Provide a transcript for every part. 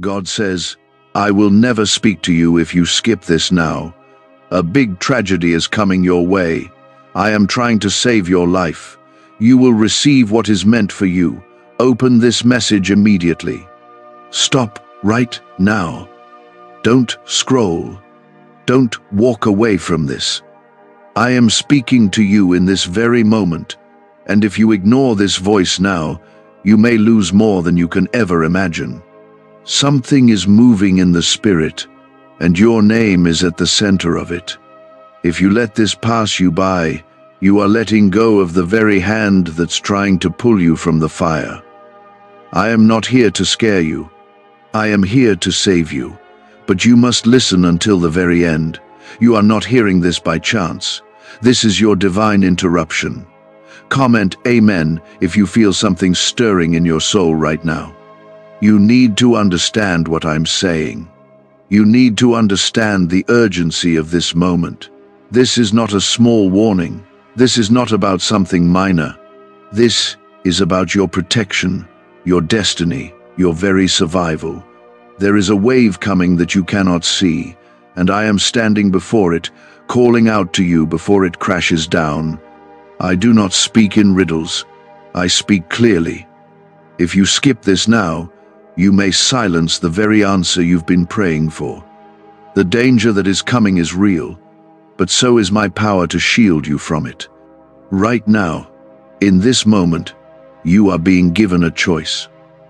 God says, I will never speak to you if you skip this now. A big tragedy is coming your way. I am trying to save your life. You will receive what is meant for you. Open this message immediately. Stop right now. Don't scroll. Don't walk away from this. I am speaking to you in this very moment, and if you ignore this voice now, you may lose more than you can ever imagine. Something is moving in the spirit, and your name is at the center of it. If you let this pass you by, you are letting go of the very hand that's trying to pull you from the fire. I am not here to scare you. I am here to save you. But you must listen until the very end. You are not hearing this by chance. This is your divine interruption. Comment Amen if you feel something stirring in your soul right now. You need to understand what I'm saying. You need to understand the urgency of this moment. This is not a small warning. This is not about something minor. This is about your protection, your destiny, your very survival. There is a wave coming that you cannot see, and I am standing before it, calling out to you before it crashes down. I do not speak in riddles. I speak clearly. If you skip this now, you may silence the very answer you've been praying for. The danger that is coming is real, but so is my power to shield you from it. Right now, in this moment, you are being given a choice.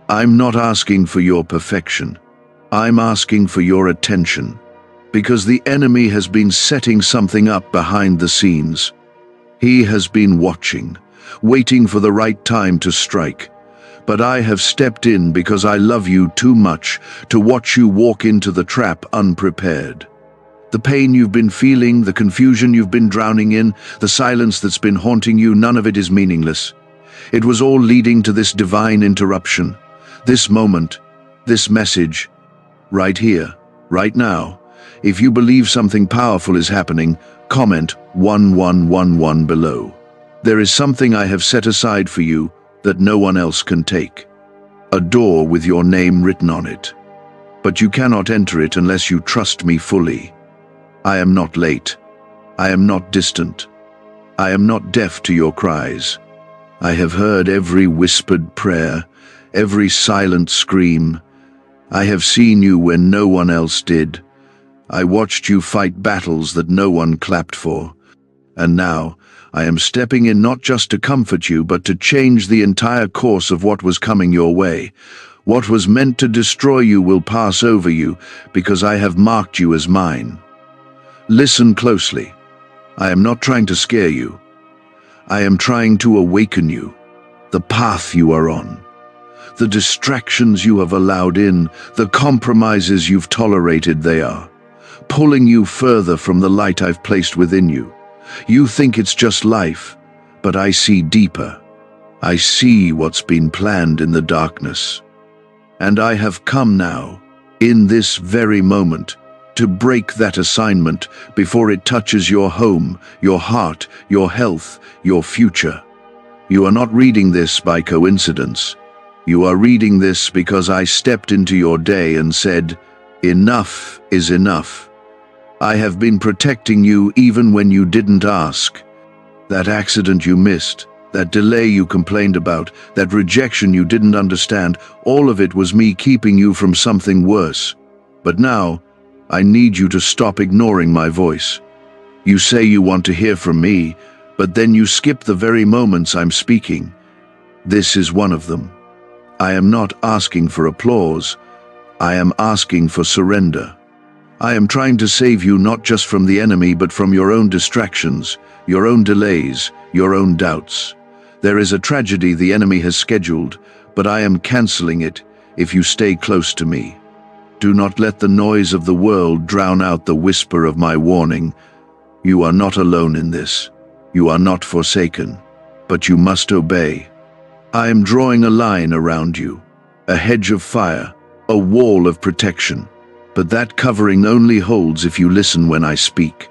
I'm not asking for your perfection. I'm asking for your attention, because the enemy has been setting something up behind the scenes. He has been watching, waiting for the right time to strike. But I have stepped in because I love you too much to watch you walk into the trap unprepared. The pain you've been feeling, the confusion you've been drowning in, the silence that's been haunting you, none of it is meaningless. It was all leading to this divine interruption, this moment, this message. Right here, right now. If you believe something powerful is happening, comment 1111 below. There is something I have set aside for you that no one else can take. A door with your name written on it. But you cannot enter it unless you trust me fully. I am not late. I am not distant. I am not deaf to your cries. I have heard every whispered prayer, every silent scream. I have seen you when no one else did. I watched you fight battles that no one clapped for. And now, I am stepping in not just to comfort you, but to change the entire course of what was coming your way. What was meant to destroy you will pass over you, because I have marked you as mine. Listen closely. I am not trying to scare you. I am trying to awaken you. The path you are on. The distractions you have allowed in, the compromises you've tolerated, they are pulling you further from the light I've placed within you. You think it's just life, but I see deeper. I see what's been planned in the darkness. And I have come now, in this very moment, to break that assignment before it touches your home, your heart, your health, your future. You are not reading this by coincidence. You are reading this because I stepped into your day and said, enough is enough. I have been protecting you even when you didn't ask. That accident you missed, that delay you complained about, that rejection you didn't understand, all of it was me keeping you from something worse. But now, I need you to stop ignoring my voice. You say you want to hear from me, but then you skip the very moments I'm speaking. This is one of them. I am not asking for applause. I am asking for surrender. I am trying to save you not just from the enemy, but from your own distractions, your own delays, your own doubts. There is a tragedy the enemy has scheduled, but I am canceling it if you stay close to me. Do not let the noise of the world drown out the whisper of my warning. You are not alone in this. You are not forsaken, but you must obey. I am drawing a line around you, a hedge of fire, a wall of protection. But that covering only holds if you listen when I speak.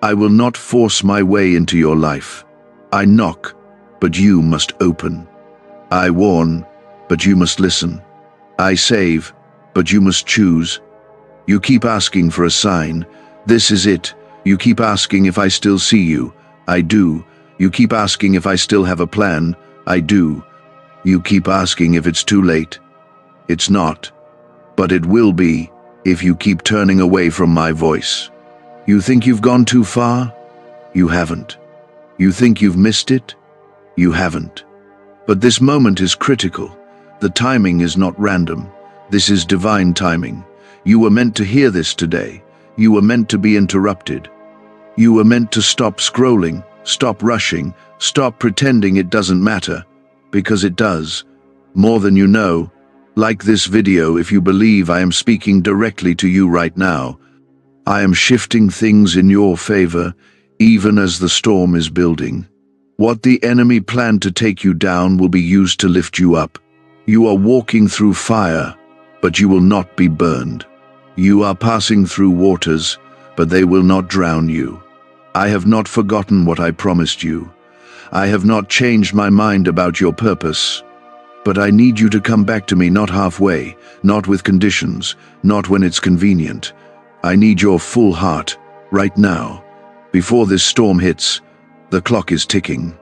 I will not force my way into your life. I knock, but you must open. I warn, but you must listen. I save, but you must choose. You keep asking for a sign. This is it. You keep asking if I still see you. I do. You keep asking if I still have a plan. I do. You keep asking if it's too late. It's not. But it will be, if you keep turning away from my voice. You think you've gone too far? You haven't. You think you've missed it? You haven't. But this moment is critical. The timing is not random. This is divine timing. You were meant to hear this today. You were meant to be interrupted. You were meant to stop scrolling, stop rushing, stop pretending it doesn't matter. Because it does. More than you know. Like this video if you believe I am speaking directly to you right now. I am shifting things in your favor, even as the storm is building. What the enemy planned to take you down will be used to lift you up. You are walking through fire, but you will not be burned. You are passing through waters, but they will not drown you. I have not forgotten what I promised you. I have not changed my mind about your purpose. But I need you to come back to me, not halfway, not with conditions, not when it's convenient. I need your full heart, right now. Before this storm hits, the clock is ticking.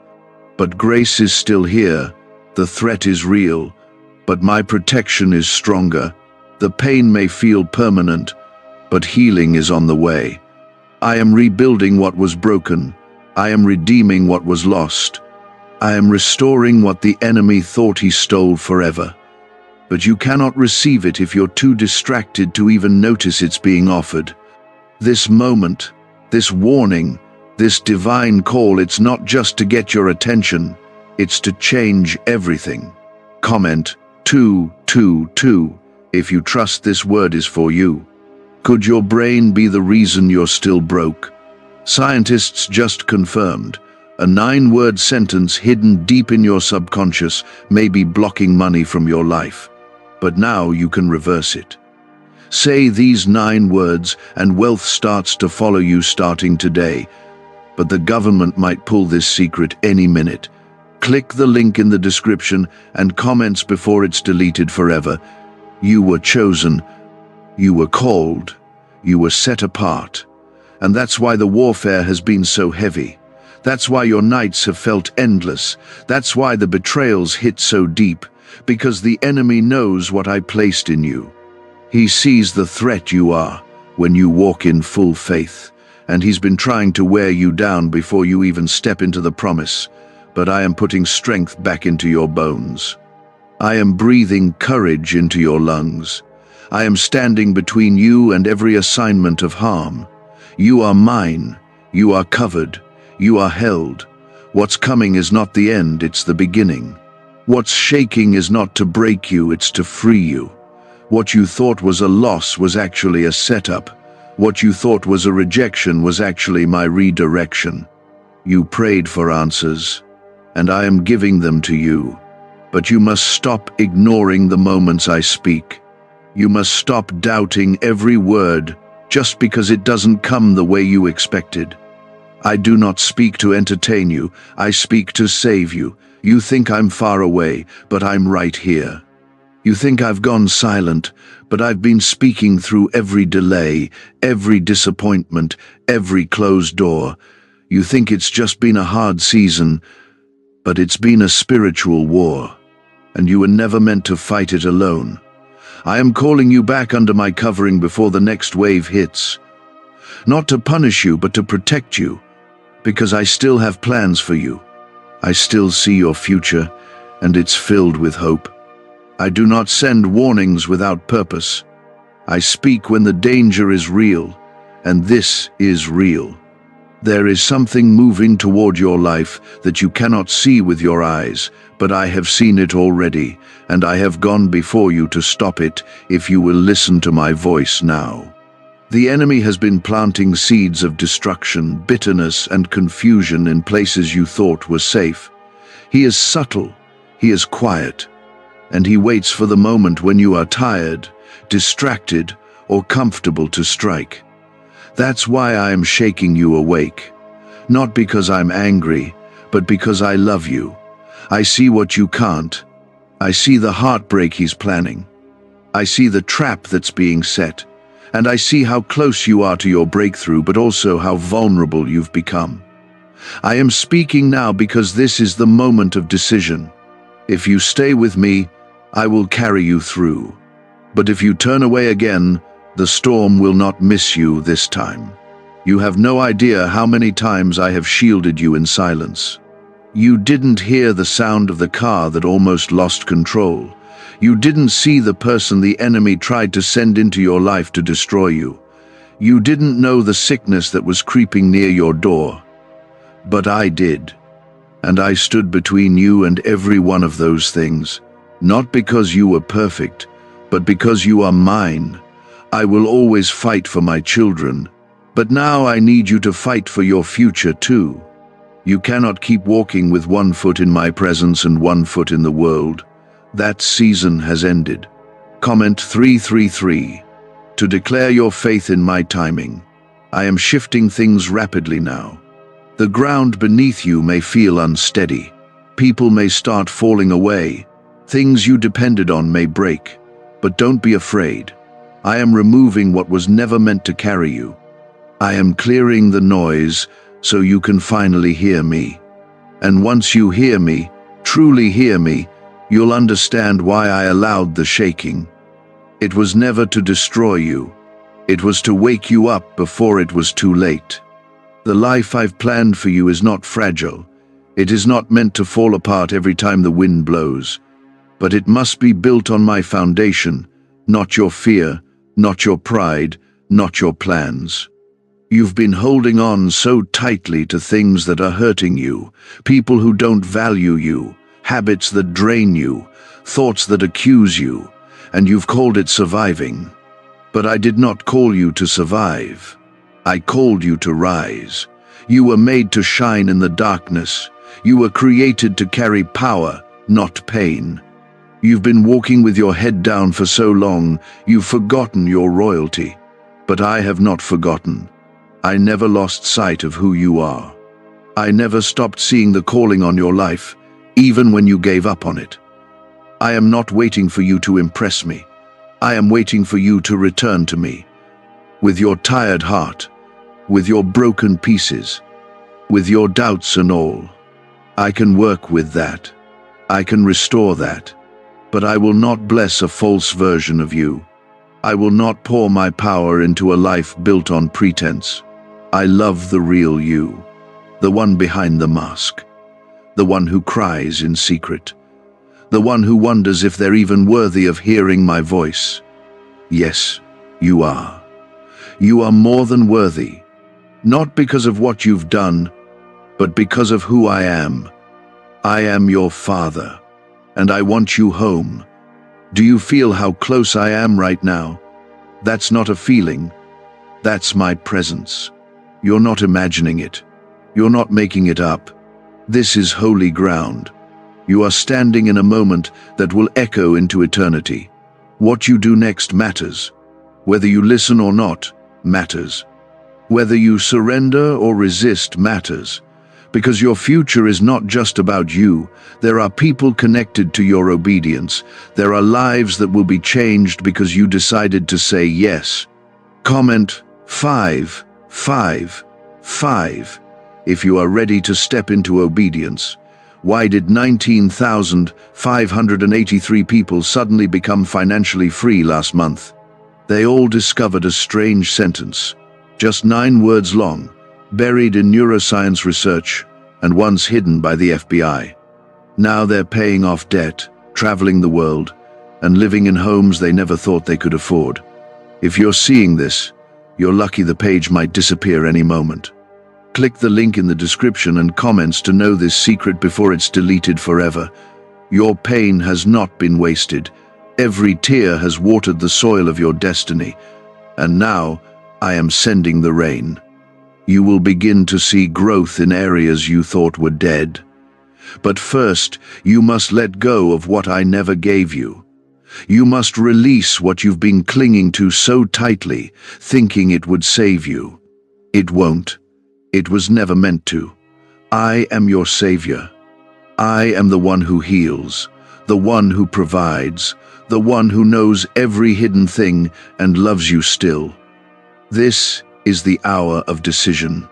But grace is still here. The threat is real, but my protection is stronger. The pain may feel permanent, but healing is on the way. I am rebuilding what was broken. I am redeeming what was lost. I am restoring what the enemy thought he stole forever. But you cannot receive it if you're too distracted to even notice it's being offered. This moment, this warning, this divine call, it's not just to get your attention, it's to change everything. Comment 222 if you trust this word is for you. Could your brain be the reason you're still broke? Scientists just confirmed. A 9-word sentence hidden deep in your subconscious may be blocking money from your life. But now you can reverse it. Say these 9 words and wealth starts to follow you starting today. But the government might pull this secret any minute. Click the link in the description and comments before it's deleted forever. You were chosen. You were called. You were set apart. And that's why the warfare has been so heavy. That's why your nights have felt endless. That's why the betrayals hit so deep. Because the enemy knows what I placed in you. He sees the threat you are when you walk in full faith. And he's been trying to wear you down before you even step into the promise. But I am putting strength back into your bones. I am breathing courage into your lungs. I am standing between you and every assignment of harm. You are mine. You are covered. You are held. What's coming is not the end, it's the beginning. What's shaking is not to break you, it's to free you. What you thought was a loss was actually a setup. What you thought was a rejection was actually my redirection. You prayed for answers, and I am giving them to you. But you must stop ignoring the moments I speak. You must stop doubting every word just because it doesn't come the way you expected. I do not speak to entertain you, I speak to save you. You think I'm far away, but I'm right here. You think I've gone silent, but I've been speaking through every delay, every disappointment, every closed door. You think it's just been a hard season, but it's been a spiritual war, and you were never meant to fight it alone. I am calling you back under my covering before the next wave hits. Not to punish you, but to protect you. Because I still have plans for you. I still see your future, and it's filled with hope. I do not send warnings without purpose. I speak when the danger is real, and this is real. There is something moving toward your life that you cannot see with your eyes, but I have seen it already, and I have gone before you to stop it if you will listen to my voice now. The enemy has been planting seeds of destruction, bitterness, and confusion in places you thought were safe. He is subtle, he is quiet, and he waits for the moment when you are tired, distracted, or comfortable to strike. That's why I am shaking you awake. Not because I'm angry, but because I love you. I see what you can't. I see the heartbreak he's planning. I see the trap that's being set, and I see how close you are to your breakthrough, but also how vulnerable you've become. I am speaking now because this is the moment of decision. If you stay with me, I will carry you through. But if you turn away again, the storm will not miss you this time. You have no idea how many times I have shielded you in silence. You didn't hear the sound of the car that almost lost control. You didn't see the person the enemy tried to send into your life to destroy you. You didn't know the sickness that was creeping near your door. But I did. And I stood between you and every one of those things, not because you were perfect, but because you are mine. I will always fight for my children, but now I need you to fight for your future too. You cannot keep walking with one foot in my presence and one foot in the world. That season has ended. Comment 333. To declare your faith in my timing. I am shifting things rapidly now. The ground beneath you may feel unsteady. People may start falling away. Things you depended on may break. But don't be afraid. I am removing what was never meant to carry you. I am clearing the noise so you can finally hear me. And once you hear me, truly hear me, you'll understand why I allowed the shaking. It was never to destroy you. It was to wake you up before it was too late. The life I've planned for you is not fragile. It is not meant to fall apart every time the wind blows. But it must be built on my foundation, not your fear, not your pride, not your plans. You've been holding on so tightly to things that are hurting you, people who don't value you, habits that drain you, thoughts that accuse you, and you've called it surviving. But I did not call you to survive. I called you to rise. You were made to shine in the darkness. You were created to carry power, not pain. You've been walking with your head down for so long, you've forgotten your royalty. But I have not forgotten. I never lost sight of who you are. I never stopped seeing the calling on your life, even when you gave up on it. I am not waiting for you to impress me. I am waiting for you to return to me. With your tired heart, with your broken pieces, with your doubts and all. I can work with that. I can restore that. But I will not bless a false version of you. I will not pour my power into a life built on pretense. I love the real you, the one behind the mask, the one who cries in secret, the one who wonders if they're even worthy of hearing my voice. Yes, you are. You are more than worthy, not because of what you've done, but because of who I am. I am your father, and I want you home. Do you feel how close I am right now? That's not a feeling. That's my presence. You're not imagining it. You're not making it up. This is holy ground. You are standing in a moment that will echo into eternity. What you do next matters. Whether you listen or not matters. Whether you surrender or resist matters. Because your future is not just about you. There are people connected to your obedience. There are lives that will be changed because you decided to say yes. Comment 5. 5. If you are ready to step into obedience. Why did 19,583 people suddenly become financially free last month? They all discovered a strange sentence, just 9 words long, buried in neuroscience research, and once hidden by the FBI. Now they're paying off debt, traveling the world, and living in homes they never thought they could afford. If you're seeing this, you're lucky. The page might disappear any moment. Click the link in the description and comments to know this secret before it's deleted forever. Your pain has not been wasted. Every tear has watered the soil of your destiny. And now, I am sending the rain. You will begin to see growth in areas you thought were dead. But first, you must let go of what I never gave you. You must release what you've been clinging to so tightly, thinking it would save you. It won't. It was never meant to. I am your savior. I am the one who heals, the one who provides, the one who knows every hidden thing and loves you still. This is the hour of decision.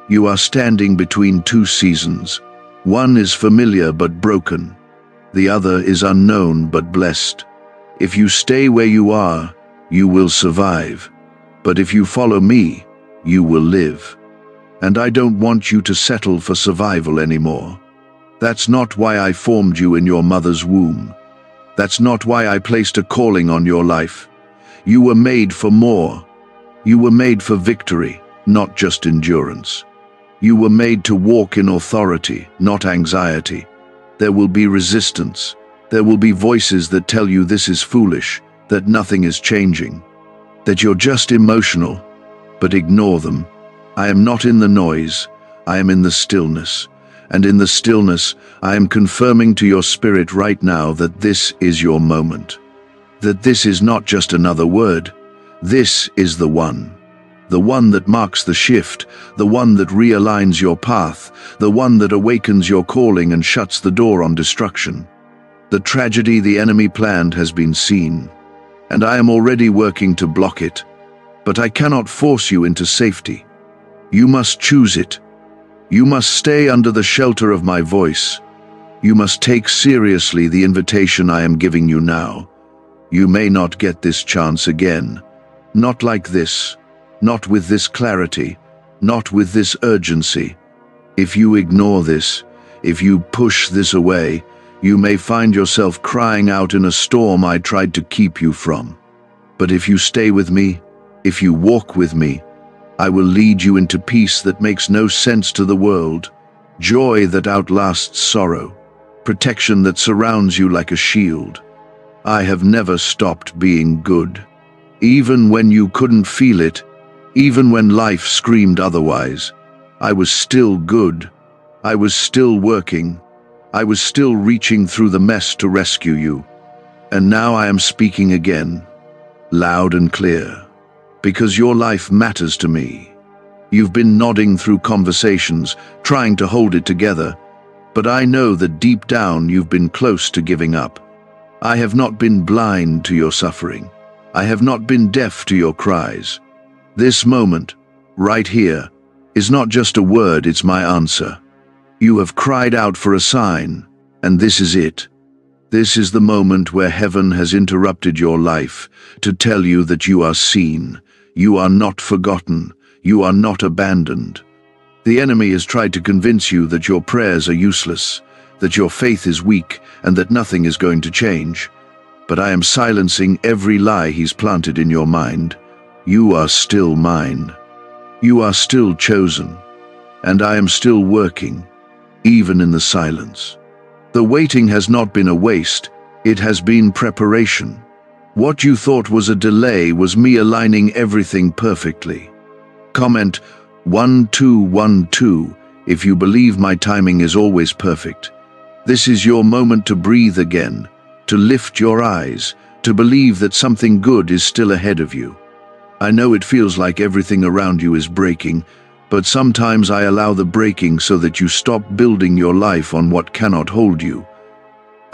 You are standing between two seasons. One is familiar but broken. The other is unknown but blessed. If you stay where you are, you will survive. But if you follow me, you will live. And I don't want you to settle for survival anymore. That's not why I formed you in your mother's womb. That's not why I placed a calling on your life. You were made for more. You were made for victory, not just endurance. You were made to walk in authority, not anxiety. There will be resistance. There will be voices that tell you this is foolish, that nothing is changing, that you're just emotional, but ignore them. I am not in the noise, I am in the stillness. And in the stillness, I am confirming to your spirit right now that this is your moment. That this is not just another word. This is the one that marks the shift, the one that realigns your path, the one that awakens your calling and shuts the door on destruction. The tragedy the enemy planned has been seen, and I am already working to block it. But I cannot force you into safety. You must choose it. You must stay under the shelter of my voice. You must take seriously the invitation I am giving you now. You may not get this chance again. Not like this. Not with this clarity. Not with this urgency. If you ignore this, if you push this away, you may find yourself crying out in a storm I tried to keep you from. But if you stay with me, if you walk with me, I will lead you into peace that makes no sense to the world, joy that outlasts sorrow, protection that surrounds you like a shield. I have never stopped being good. Even when you couldn't feel it, even when life screamed otherwise, I was still good. I was still working. I was still reaching through the mess to rescue you. And now I am speaking again, loud and clear. Because your life matters to me. You've been nodding through conversations, trying to hold it together, but I know that deep down you've been close to giving up. I have not been blind to your suffering. I have not been deaf to your cries. This moment, right here, is not just a word, it's my answer. You have cried out for a sign, and this is it. This is the moment where heaven has interrupted your life to tell you that you are seen. You are not forgotten. You are not abandoned. The enemy has tried to convince you that your prayers are useless, that your faith is weak, and that nothing is going to change. But I am silencing every lie he's planted in your mind. You are still mine. You are still chosen. And I am still working, even in the silence. The waiting has not been a waste. It has been preparation. What you thought was a delay was me aligning everything perfectly. Comment 1212 if you believe my timing is always perfect. This is your moment to breathe again, to lift your eyes, to believe that something good is still ahead of you. I know it feels like everything around you is breaking, but sometimes I allow the breaking so that you stop building your life on what cannot hold you.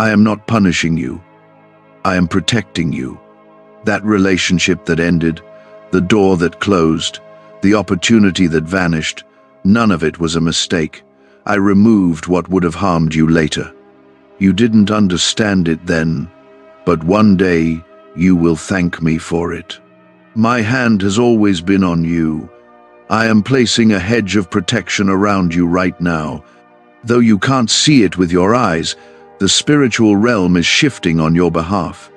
I am not punishing you. I am protecting you. That relationship that ended, the door that closed, the opportunity that vanished, none of it was a mistake. I removed what would have harmed you later. You didn't understand it then, but one day you will thank me for it. My hand has always been on you. I am placing a hedge of protection around you right now. Though you can't see it with your eyes, the spiritual realm is shifting on your behalf.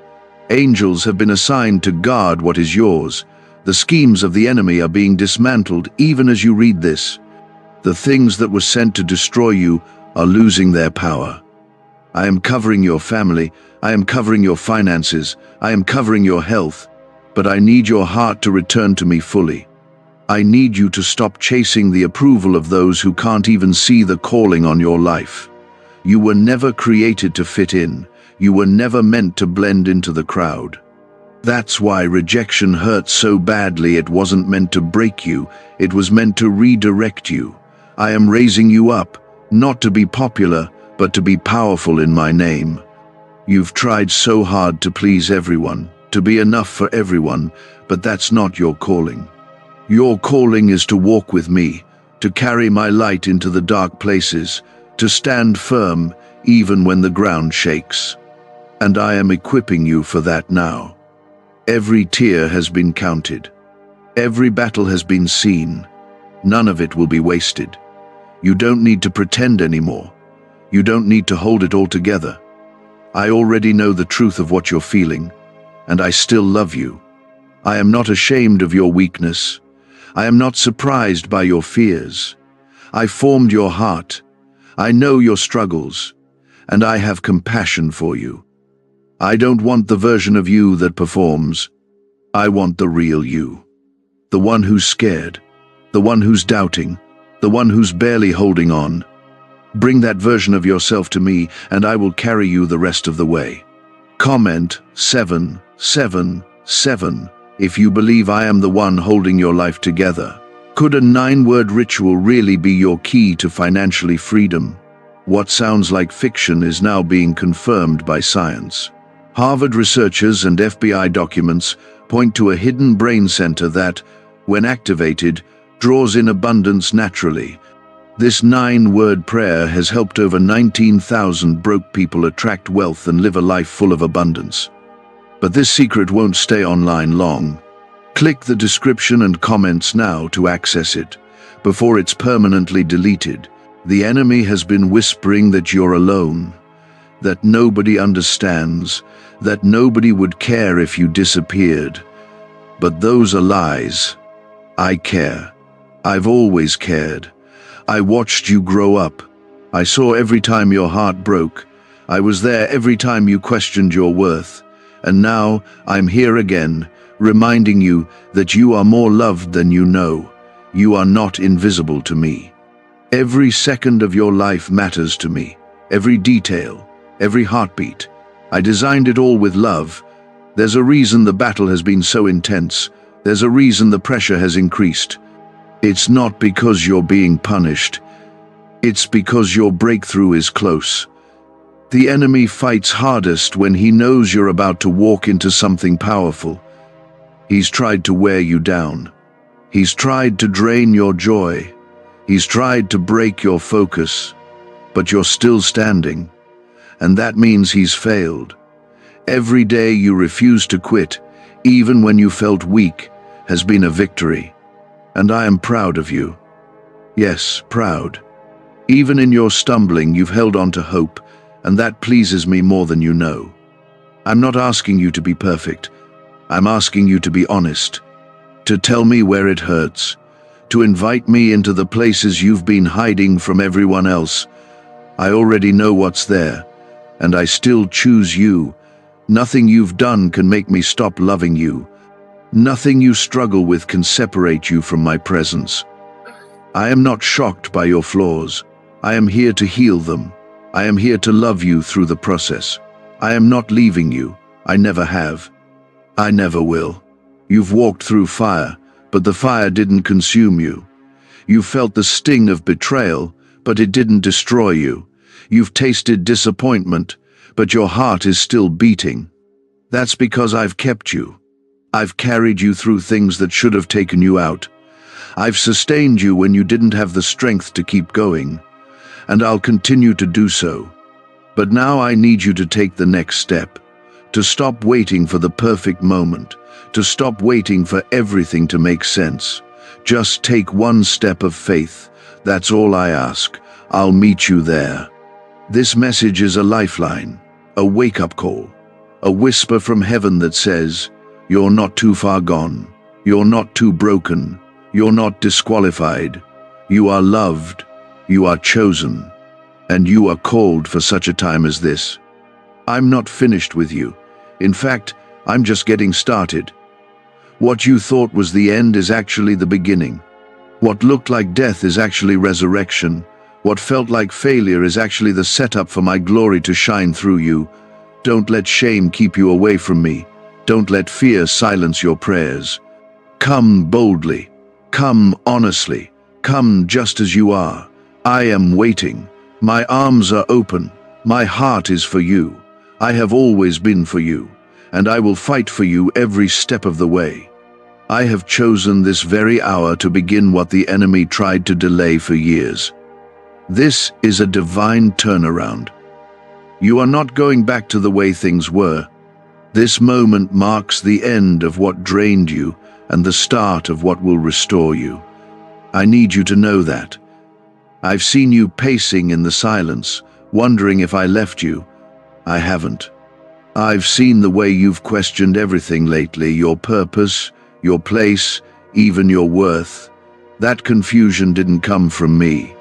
Angels have been assigned to guard what is yours. The schemes of the enemy are being dismantled even as you read this. The things that were sent to destroy you are losing their power. I am covering your family. I am covering your finances. I am covering your health. But I need your heart to return to me fully. I need you to stop chasing the approval of those who can't even see the calling on your life. You were never created to fit in. You were never meant to blend into the crowd. That's why rejection hurt so badly. It wasn't meant to break you. It was meant to redirect you. I am raising you up, not to be popular, but to be powerful in my name. You've tried so hard to please everyone, to be enough for everyone, but that's not your calling. Your calling is to walk with me, to carry my light into the dark places, to stand firm even when the ground shakes. And I am equipping you for that now. Every tear has been counted. Every battle has been seen. None of it will be wasted. You don't need to pretend anymore. You don't need to hold it all together. I already know the truth of what you're feeling, and I still love you. I am not ashamed of your weakness. I am not surprised by your fears. I formed your heart. I know your struggles, and I have compassion for you. I don't want the version of you that performs. I want the real you. The one who's scared, the one who's doubting, the one who's barely holding on. Bring that version of yourself to me, and I will carry you the rest of the way. Comment 777 if you believe I am the one holding your life together. Could a 9-word ritual really be your key to financially freedom? What sounds like fiction is now being confirmed by science. Harvard researchers and FBI documents point to a hidden brain center that, when activated, draws in abundance naturally. This 9-word prayer has helped over 19,000 broke people attract wealth and live a life full of abundance. But this secret won't stay online long. Click the description and comments now to access it, before it's permanently deleted. The enemy has been whispering that you're alone, that nobody understands, that nobody would care if you disappeared. But those are lies. I care. I've always cared. I watched you grow up. I saw every time your heart broke. I was there every time you questioned your worth. And now I'm here again, reminding you that you are more loved than you know. You are not invisible to me. Every second of your life matters to me. Every detail, every heartbeat. I designed it all with love. There's a reason the battle has been so intense. There's a reason the pressure has increased. It's not because you're being punished. It's because your breakthrough is close. The enemy fights hardest when he knows you're about to walk into something powerful. He's tried to wear you down. He's tried to drain your joy. He's tried to break your focus. But you're still standing. And that means he's failed. Every day you refuse to quit, even when you felt weak, has been a victory. And I am proud of you. Yes, proud. Even in your stumbling, you've held on to hope, and that pleases me more than you know. I'm not asking you to be perfect. I'm asking you to be honest, to tell me where it hurts, to invite me into the places you've been hiding from everyone else. I already know what's there, and I still choose you. Nothing you've done can make me stop loving you. Nothing you struggle with can separate you from my presence. I am not shocked by your flaws. I am here to heal them. I am here to love you through the process. I am not leaving you. I never have. I never will. You've walked through fire, but the fire didn't consume you. You felt the sting of betrayal, but it didn't destroy you. You've tasted disappointment, but your heart is still beating. That's because I've kept you. I've carried you through things that should have taken you out. I've sustained you when you didn't have the strength to keep going, and I'll continue to do so. But now I need you to take the next step, to stop waiting for the perfect moment, to stop waiting for everything to make sense. Just take one step of faith. That's all I ask. I'll meet you there. This message is a lifeline, a wake-up call, a whisper from heaven that says, you're not too far gone. You're not too broken. You're not disqualified. You are loved. You are chosen. And you are called for such a time as this. I'm not finished with you. In fact, I'm just getting started. What you thought was the end is actually the beginning. What looked like death is actually resurrection. What felt like failure is actually the setup for my glory to shine through you. Don't let shame keep you away from me. Don't let fear silence your prayers. Come boldly. Come honestly. Come just as you are. I am waiting. My arms are open. My heart is for you. I have always been for you, and I will fight for you every step of the way. I have chosen this very hour to begin what the enemy tried to delay for years. This is a divine turnaround. You are not going back to the way things were. This moment marks the end of what drained you and the start of what will restore you. I need you to know that. I've seen you pacing in the silence, wondering if I left you. I haven't. I've seen the way you've questioned everything lately, your purpose, your place, even your worth. That confusion didn't come from me.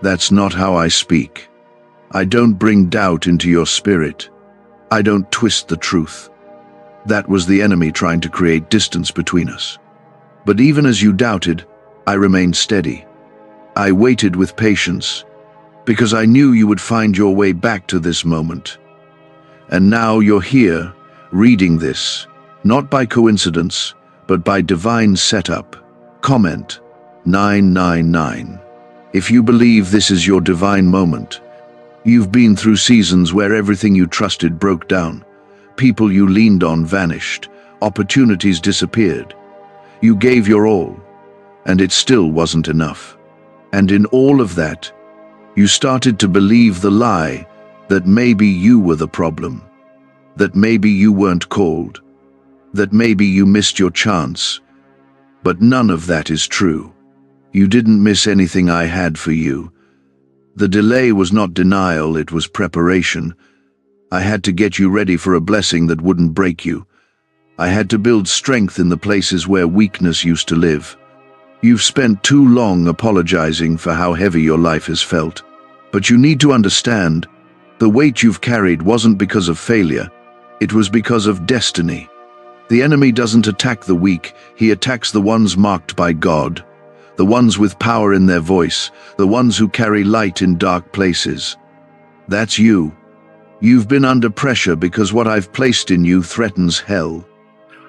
That's not how I speak. I don't bring doubt into your spirit. I don't twist the truth. That was the enemy trying to create distance between us. But even as you doubted, I remained steady. I waited with patience, because I knew you would find your way back to this moment. And now you're here, reading this, not by coincidence, but by divine setup. Comment 999. If you believe this is your divine moment. You've been through seasons where everything you trusted broke down. People you leaned on vanished. Opportunities disappeared. You gave your all, and it still wasn't enough. And in all of that, you started to believe the lie that maybe you were the problem, that maybe you weren't called, that maybe you missed your chance. But none of that is true. You didn't miss anything I had for you. The delay was not denial, it was preparation. I had to get you ready for a blessing that wouldn't break you. I had to build strength in the places where weakness used to live. You've spent too long apologizing for how heavy your life has felt. But you need to understand, the weight you've carried wasn't because of failure, it was because of destiny. The enemy doesn't attack the weak, he attacks the ones marked by God, the ones with power in their voice, the ones who carry light in dark places. That's you. You've been under pressure because what I've placed in you threatens hell.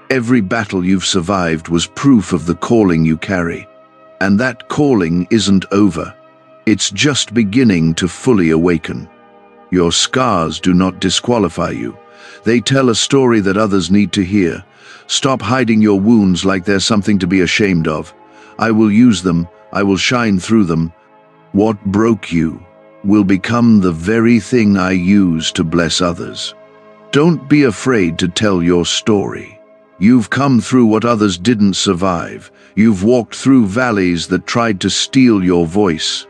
Every battle you've survived was proof of the calling you carry. And that calling isn't over. It's just beginning to fully awaken. Your scars do not disqualify you. They tell a story that others need to hear. Stop hiding your wounds like they're something to be ashamed of. I will use them, I will shine through them. What broke you will become the very thing I use to bless others. Don't be afraid to tell your story. You've come through what others didn't survive. You've walked through valleys that tried to steal your voice.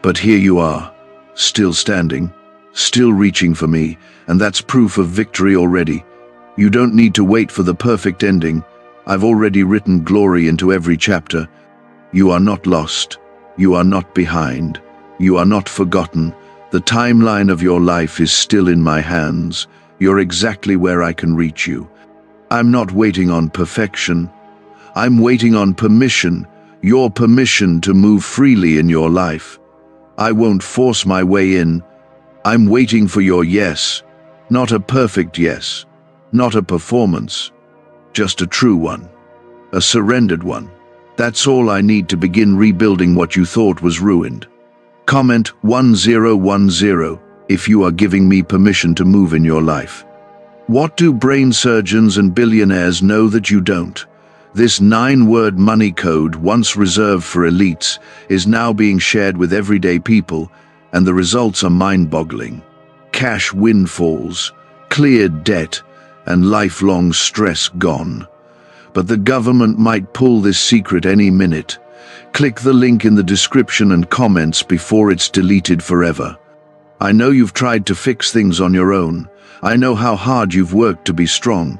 But here you are, still standing, still reaching for me, and that's proof of victory already. You don't need to wait for the perfect ending. I've already written glory into every chapter. You are not lost. You are not behind. You are not forgotten. The timeline of your life is still in my hands. You're exactly where I can reach you. I'm not waiting on perfection. I'm waiting on permission, your permission to move freely in your life. I won't force my way in. I'm waiting for your yes, not a perfect yes, not a performance, just a true one, a surrendered one. That's all I need to begin rebuilding what you thought was ruined. Comment 1010 if you are giving me permission to move in your life. What do brain surgeons and billionaires know that you don't? This 9-word money code, once reserved for elites, is now being shared with everyday people, and the results are mind-boggling. Cash windfalls, cleared debt, and lifelong stress gone. But the government might pull this secret any minute. Click the link in the description and comments before it's deleted forever. I know you've tried to fix things on your own. I know how hard you've worked to be strong.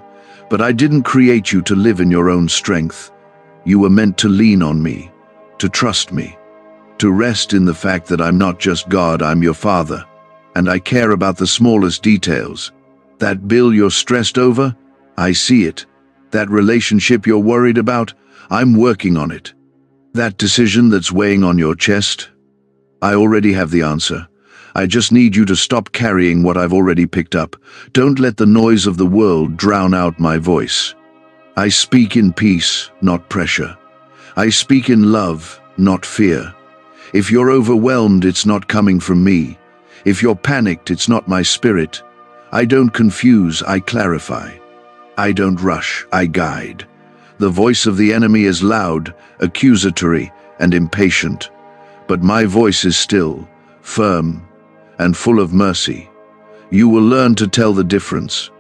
But I didn't create you to live in your own strength. You were meant to lean on me, to trust me, to rest in the fact that I'm not just God, I'm your Father. And I care about the smallest details. That bill you're stressed over, I see it. That relationship you're worried about, I'm working on it. That decision that's weighing on your chest, I already have the answer. I just need you to stop carrying what I've already picked up. Don't let the noise of the world drown out my voice. I speak in peace, not pressure. I speak in love, not fear. If you're overwhelmed, it's not coming from me. If you're panicked, it's not my spirit. I don't confuse, I clarify. I don't rush, I guide. The voice of the enemy is loud, accusatory, and impatient. But my voice is still, firm, and full of mercy. You will learn to tell the difference.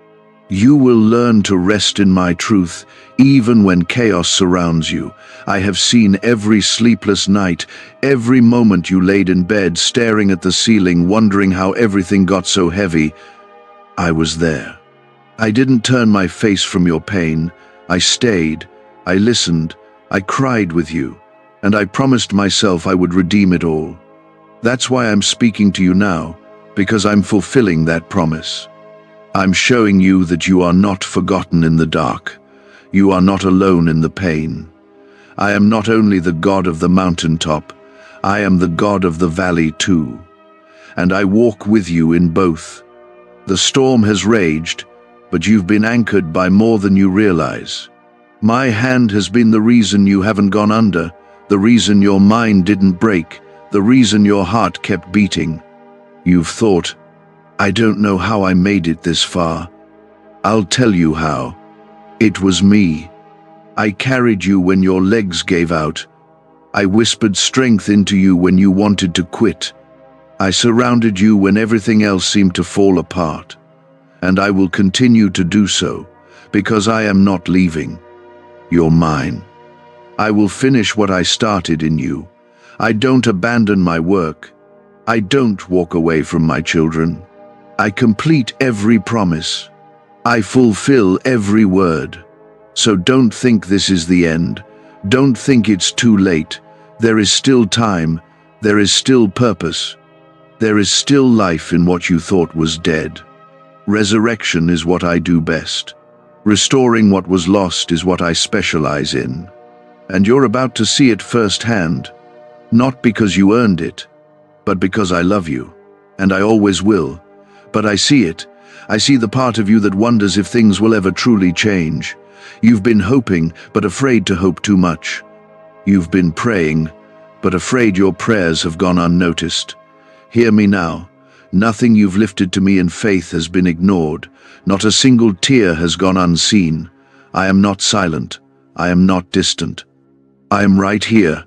You will learn to rest in my truth, even when chaos surrounds you. I have seen every sleepless night, every moment you laid in bed, staring at the ceiling, wondering how everything got so heavy. I was there. I didn't turn my face from your pain. I stayed, I listened, I cried with you, and I promised myself I would redeem it all. That's why I'm speaking to you now, because I'm fulfilling that promise. I'm showing you that you are not forgotten in the dark. You are not alone in the pain. I am not only the God of the mountaintop, I am the God of the valley too. And I walk with you in both. The storm has raged, but you've been anchored by more than you realize. My hand has been the reason you haven't gone under, the reason your mind didn't break, the reason your heart kept beating. You've thought, I don't know how I made it this far. I'll tell you how. It was me. I carried you when your legs gave out. I whispered strength into you when you wanted to quit. I surrounded you when everything else seemed to fall apart. And I will continue to do so, because I am not leaving. You're mine. I will finish what I started in you. I don't abandon my work. I don't walk away from my children. I complete every promise. I fulfill every word. So don't think this is the end. Don't think it's too late. There is still time. There is still purpose. There is still life in what you thought was dead. Resurrection is what I do best. Restoring what was lost is what I specialize in. And you're about to see it firsthand, not because you earned it, but because I love you, and I always will. But I see it. I see the part of you that wonders if things will ever truly change. You've been hoping, but afraid to hope too much. You've been praying, but afraid your prayers have gone unnoticed. Hear me now. Nothing you've lifted to me in faith has been ignored. Not a single tear has gone unseen. I am not silent. I am not distant. I am right here,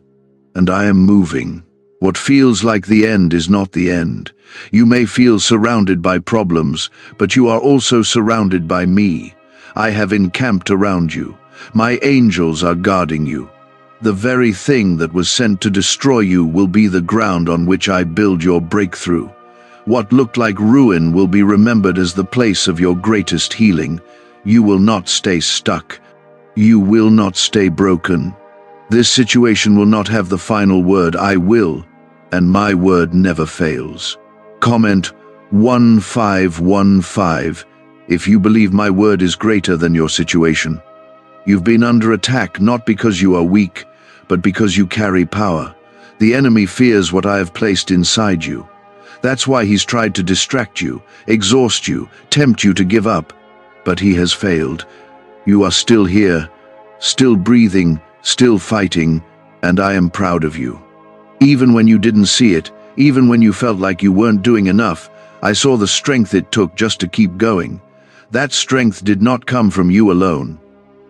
and I am moving. What feels like the end is not the end. You may feel surrounded by problems, but you are also surrounded by me. I have encamped around you. My angels are guarding you. The very thing that was sent to destroy you will be the ground on which I build your breakthrough. What looked like ruin will be remembered as the place of your greatest healing. You will not stay stuck. You will not stay broken. This situation will not have the final word. I will, and my word never fails. Comment 1515 if you believe my word is greater than your situation. You've been under attack not because you are weak, but because you carry power. The enemy fears what I have placed inside you. That's why he's tried to distract you, exhaust you, tempt you to give up. But he has failed. You are still here, still breathing, still fighting, and I am proud of you. Even when you didn't see it, even when you felt like you weren't doing enough, I saw the strength it took just to keep going. That strength did not come from you alone.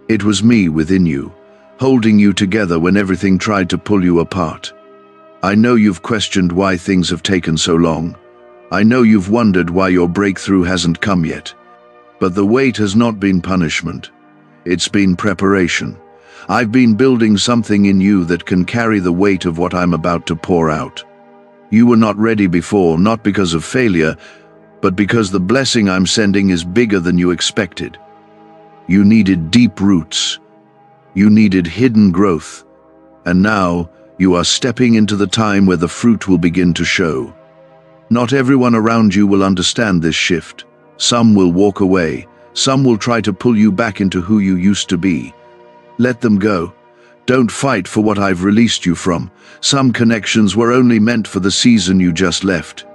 It was me within you, holding you together when everything tried to pull you apart. I know you've questioned why things have taken so long. I know you've wondered why your breakthrough hasn't come yet. But the wait has not been punishment. It's been preparation. I've been building something in you that can carry the weight of what I'm about to pour out. You were not ready before, not because of failure, but because the blessing I'm sending is bigger than you expected. You needed deep roots. You needed hidden growth. And now, you are stepping into the time where the fruit will begin to show. Not everyone around you will understand this shift. Some will walk away. Some will try to pull you back into who you used to be. Let them go. Don't fight for what I've released you from. Some connections were only meant for the season you just left.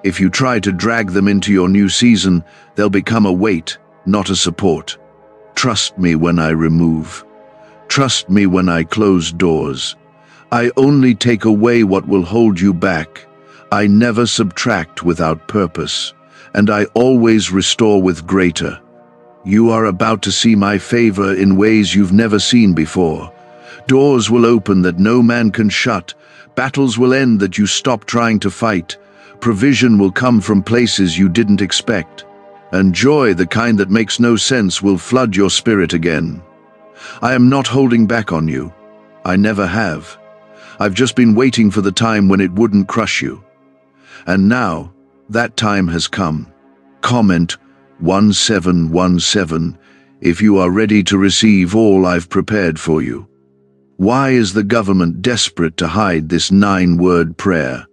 If you try to drag them into your new season, they'll become a weight, not a support. Trust me when I remove. Trust me when I close doors. I only take away what will hold you back. I never subtract without purpose. and I always restore with greater. You are about to see my favor in ways you've never seen before. Doors will open that no man can shut. Battles will end that you stop trying to fight. Provision will come from places you didn't expect. And joy, the kind that makes no sense, will flood your spirit again. I am not holding back on you. I never have. I've just been waiting for the time when it wouldn't crush you. And now, that time has come. Comment 1717 if you are ready to receive all I've prepared for you. Why is the government desperate to hide this 9-word prayer?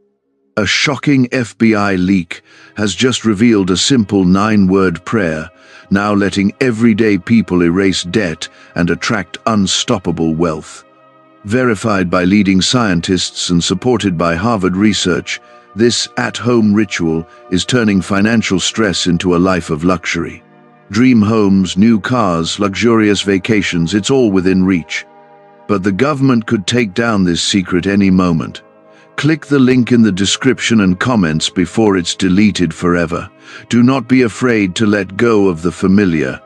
A shocking FBI leak has just revealed a simple 9-word prayer, now letting everyday people erase debt and attract unstoppable wealth. Verified by leading scientists and supported by Harvard research, this at-home ritual is turning financial stress into a life of luxury. Dream homes, new cars, luxurious vacations, it's all within reach. But the government could take down this secret any moment. Click the link in the description and comments before it's deleted forever. Do not be afraid to let go of the familiar.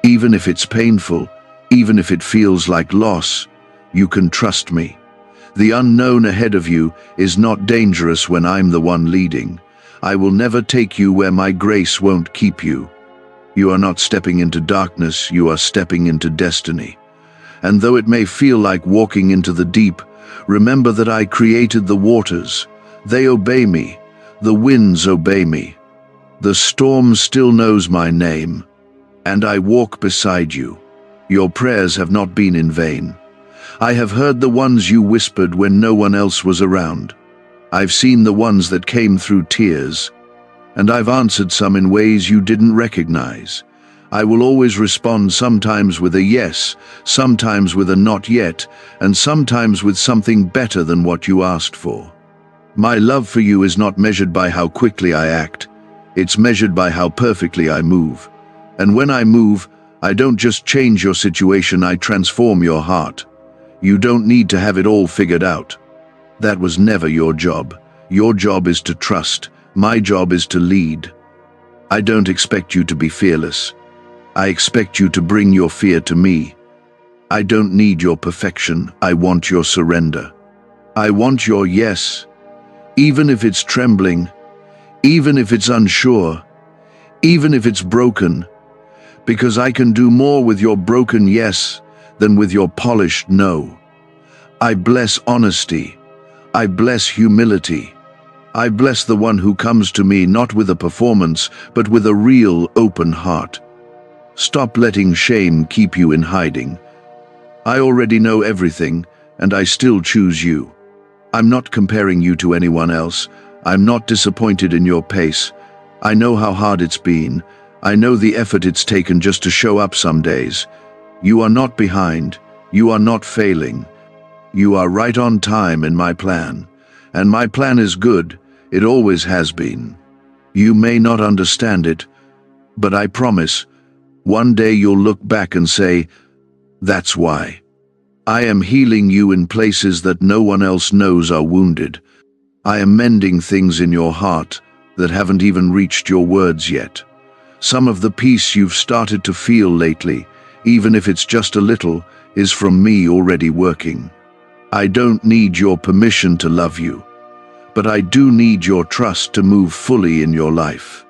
Even if it's painful, even if it feels like loss, you can trust me. The unknown ahead of you is not dangerous when I'm the one leading. I will never take you where my grace won't keep you. You are not stepping into darkness, you are stepping into destiny. And though it may feel like walking into the deep, remember that I created the waters. They obey me. The winds obey me. The storm still knows my name. And I walk beside you. Your prayers have not been in vain. I have heard the ones you whispered when no one else was around. I've seen the ones that came through tears. And I've answered some in ways you didn't recognize. I will always respond, sometimes with a yes, sometimes with a not yet, and sometimes with something better than what you asked for. My love for you is not measured by how quickly I act. It's measured by how perfectly I move. And when I move, I don't just change your situation, I transform your heart. You don't need to have it all figured out. That was never your job. Your job is to trust. My job is to lead. I don't expect you to be fearless. I expect you to bring your fear to me. I don't need your perfection. I want your surrender. I want your yes, even if it's trembling, even if it's unsure, even if it's broken, because I can do more with your broken yes than with your polished no. I bless honesty. I bless humility. I bless the one who comes to me not with a performance, but with a real open heart. Stop letting shame keep you in hiding. I already know everything, and I still choose you. I'm not comparing you to anyone else. I'm not disappointed in your pace. I know how hard it's been. I know the effort it's taken just to show up some days. You are not behind. You are not failing. You are right on time in my plan. And my plan is good. It always has been. You may not understand it, but I promise, one day you'll look back and say, that's why. I am healing you in places that no one else knows are wounded. I am mending things in your heart that haven't even reached your words yet. Some of the peace you've started to feel lately, even if it's just a little, is from me already working. I don't need your permission to love you, but I do need your trust to move fully in your life.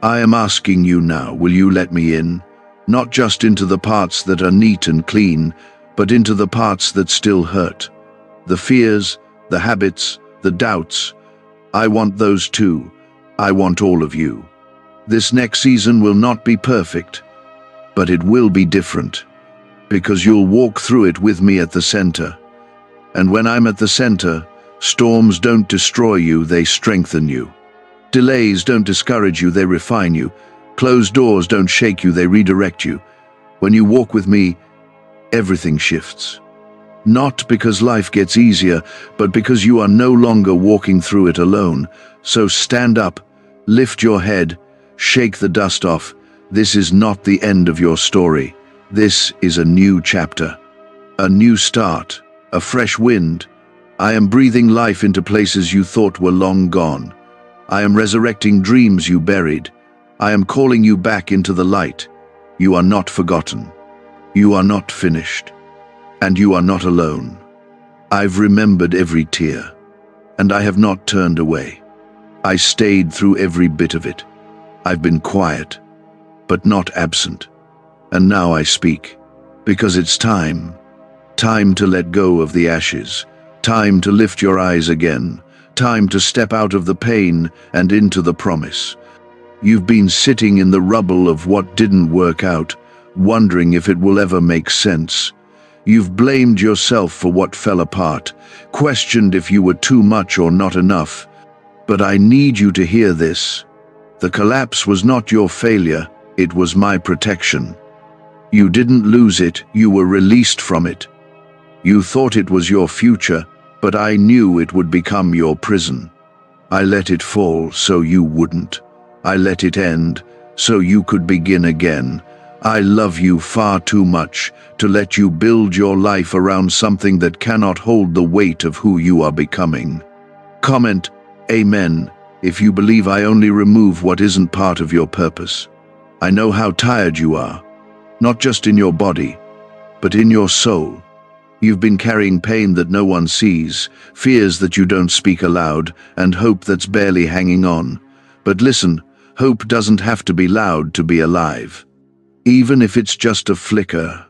I am asking you now, will you let me in? Not just into the parts that are neat and clean, but into the parts that still hurt. The fears, the habits, the doubts. I want those too. I want all of you. This next season will not be perfect, but it will be different, because you'll walk through it with me at the center. And when I'm at the center, storms don't destroy you, they strengthen you. Delays don't discourage you, they refine you. Closed doors don't shake you, they redirect you. When you walk with me, everything shifts. Not because life gets easier, but because you are no longer walking through it alone. So stand up, lift your head, shake the dust off. This is not the end of your story. This is a new chapter, a new start, a fresh wind. I am breathing life into places you thought were long gone. I am resurrecting dreams you buried. I am calling you back into the light. You are not forgotten. You are not finished. And you are not alone. I've remembered every tear, and I have not turned away. I stayed through every bit of it. I've been quiet, but not absent. And now I speak, because it's time. Time to let go of the ashes. Time to lift your eyes again. Time to step out of the pain and into the promise. You've been sitting in the rubble of what didn't work out, wondering if it will ever make sense. You've blamed yourself for what fell apart, questioned if you were too much or not enough. But I need you to hear this. The collapse was not your failure, it was my protection. You didn't lose it, you were released from it. You thought it was your future, but I knew it would become your prison. I let it fall so you wouldn't. I let it end so you could begin again. I love you far too much to let you build your life around something that cannot hold the weight of who you are becoming. Comment, Amen, if you believe I only remove what isn't part of your purpose. I know how tired you are, not just in your body, but in your soul. You've been carrying pain that no one sees, fears that you don't speak aloud, and hope that's barely hanging on. But listen, hope doesn't have to be loud to be alive. Even if it's just a flicker,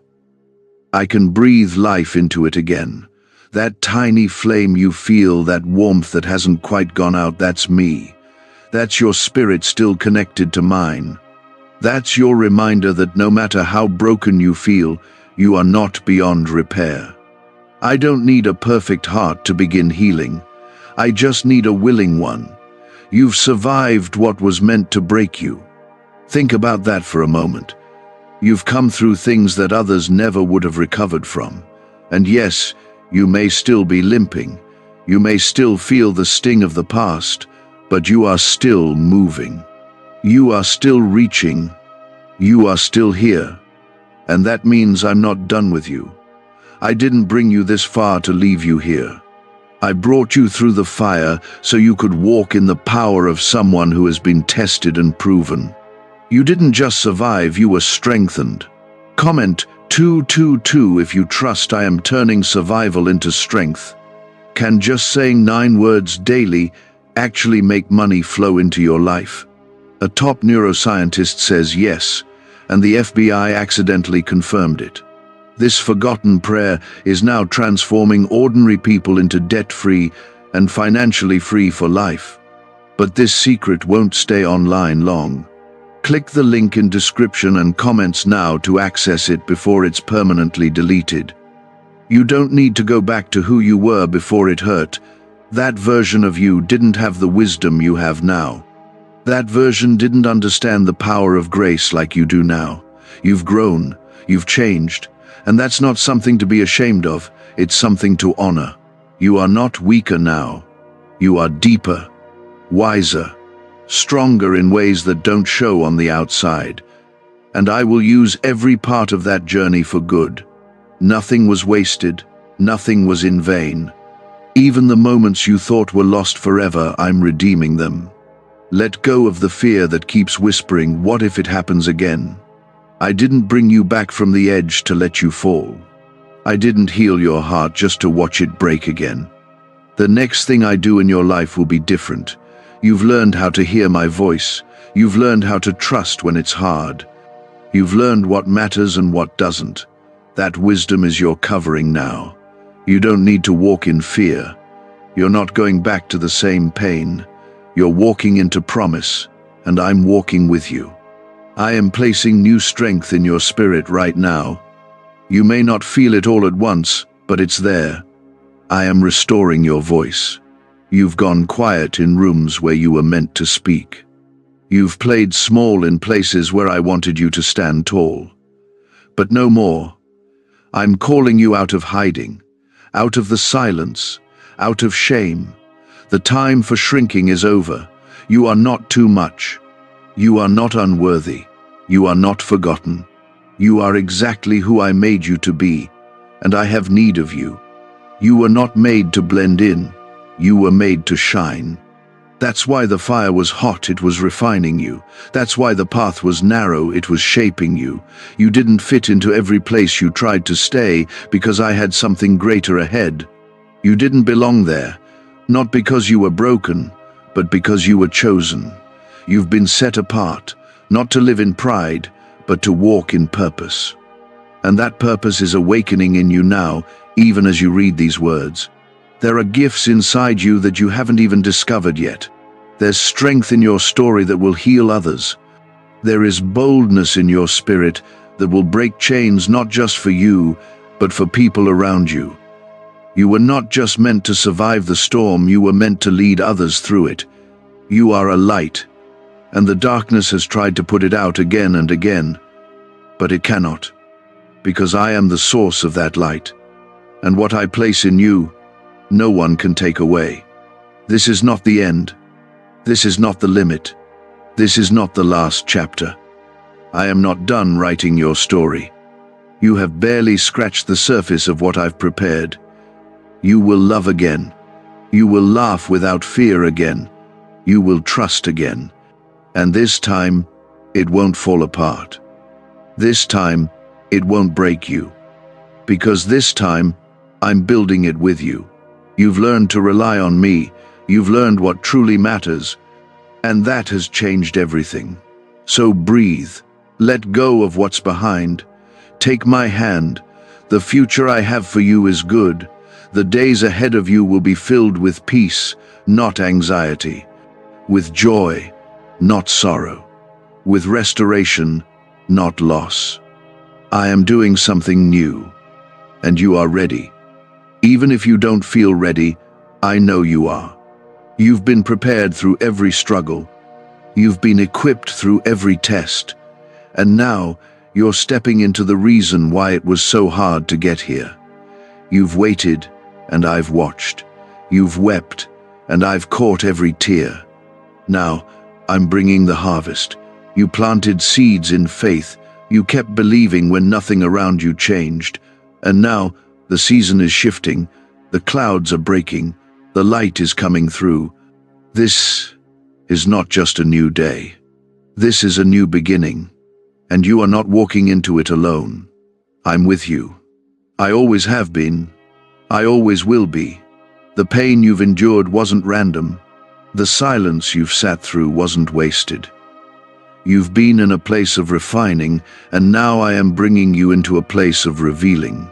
I can breathe life into it again. That tiny flame you feel, that warmth that hasn't quite gone out, that's me. That's your spirit still connected to mine. That's your reminder that no matter how broken you feel, you are not beyond repair. I don't need a perfect heart to begin healing. I just need a willing one. You've survived what was meant to break you. Think about that for a moment. You've come through things that others never would have recovered from. And yes, you may still be limping. You may still feel the sting of the past, but you are still moving. You are still reaching. You are still here. And that means I'm not done with you. I didn't bring you this far to leave you here. I brought you through the fire so you could walk in the power of someone who has been tested and proven. You didn't just survive, you were strengthened. Comment 222 if you trust I am turning survival into strength. Can just saying 9 words daily actually make money flow into your life? A top neuroscientist says yes, and the FBI accidentally confirmed it. This forgotten prayer is now transforming ordinary people into debt-free and financially free for life. But this secret won't stay online long. Click the link in description and comments now to access it before it's permanently deleted. You don't need to go back to who you were before it hurt. That version of you didn't have the wisdom you have now. That version didn't understand the power of grace like you do now. You've grown, you've changed. And that's not something to be ashamed of, it's something to honor. You are not weaker now. You are deeper, wiser, stronger in ways that don't show on the outside. And I will use every part of that journey for good. Nothing was wasted, nothing was in vain. Even the moments you thought were lost forever, I'm redeeming them. Let go of the fear that keeps whispering, what if it happens again? I didn't bring you back from the edge to let you fall. I didn't heal your heart just to watch it break again. The next thing I do in your life will be different. You've learned how to hear my voice. You've learned how to trust when it's hard. You've learned what matters and what doesn't. That wisdom is your covering now. You don't need to walk in fear. You're not going back to the same pain. You're walking into promise, and I'm walking with you. I am placing new strength in your spirit right now. You may not feel it all at once, but it's there. I am restoring your voice. You've gone quiet in rooms where you were meant to speak. You've played small in places where I wanted you to stand tall. But no more. I'm calling you out of hiding, out of the silence, out of shame. The time for shrinking is over. You are not too much. You are not unworthy. You are not forgotten. You are exactly who I made you to be, and I have need of you. You were not made to blend in. You were made to shine. That's why the fire was hot, it was refining you. That's why the path was narrow, it was shaping you. You didn't fit into every place you tried to stay because I had something greater ahead. You didn't belong there, not because you were broken, but because you were chosen. You've been set apart, not to live in pride, but to walk in purpose. And that purpose is awakening in you now, even as you read these words. There are gifts inside you that you haven't even discovered yet. There's strength in your story that will heal others. There is boldness in your spirit that will break chains not just for you, but for people around you. You were not just meant to survive the storm, you were meant to lead others through it. You are a light, and the darkness has tried to put it out again and again, but it cannot, because I am the source of that light, and what I place in you, no one can take away. This is not the end. This is not the limit. This is not the last chapter. I am not done writing your story. You have barely scratched the surface of what I've prepared. You will love again. You will laugh without fear again. You will trust again. And this time, it won't fall apart. This time, it won't break you. Because this time, I'm building it with you. You've learned to rely on me. You've learned what truly matters. And that has changed everything. So breathe. Let go of what's behind. Take my hand. The future I have for you is good. The days ahead of you will be filled with peace, not anxiety. With joy, not sorrow. With restoration, not loss. I am doing something new. And you are ready. Even if you don't feel ready, I know you are. You've been prepared through every struggle. You've been equipped through every test. And now, you're stepping into the reason why it was so hard to get here. You've waited, and I've watched. You've wept, and I've caught every tear. Now, I'm bringing the harvest. You planted seeds in faith. You kept believing when nothing around you changed. And now, the season is shifting. The clouds are breaking. The light is coming through. This is not just a new day. This is a new beginning. And you are not walking into it alone. I'm with you. I always have been. I always will be. The pain you've endured wasn't random. The silence you've sat through wasn't wasted. You've been in a place of refining, and now I am bringing you into a place of revealing.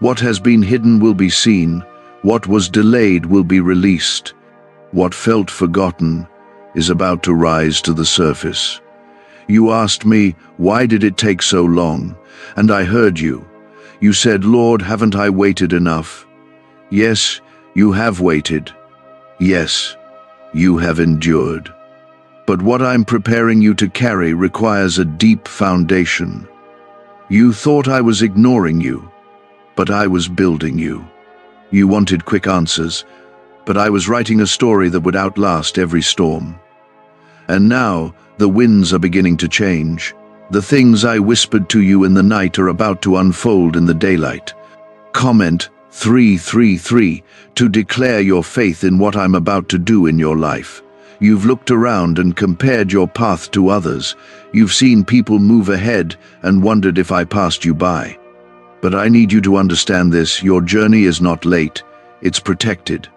What has been hidden will be seen. What was delayed will be released. What felt forgotten is about to rise to the surface. You asked me, why did it take so long? And I heard you. You said, Lord, haven't I waited enough? Yes, you have waited. Yes, you have endured. But what I'm preparing you to carry requires a deep foundation. You thought I was ignoring you, but I was building you. You wanted quick answers, but I was writing a story that would outlast every storm. And now, the winds are beginning to change. The things I whispered to you in the night are about to unfold in the daylight. Comment 333 to declare your faith in what I'm about to do in your life. You've looked around and compared your path to others. You've seen people move ahead and wondered if I passed you by. But I need you to understand this. Your journey is not late. It's protected.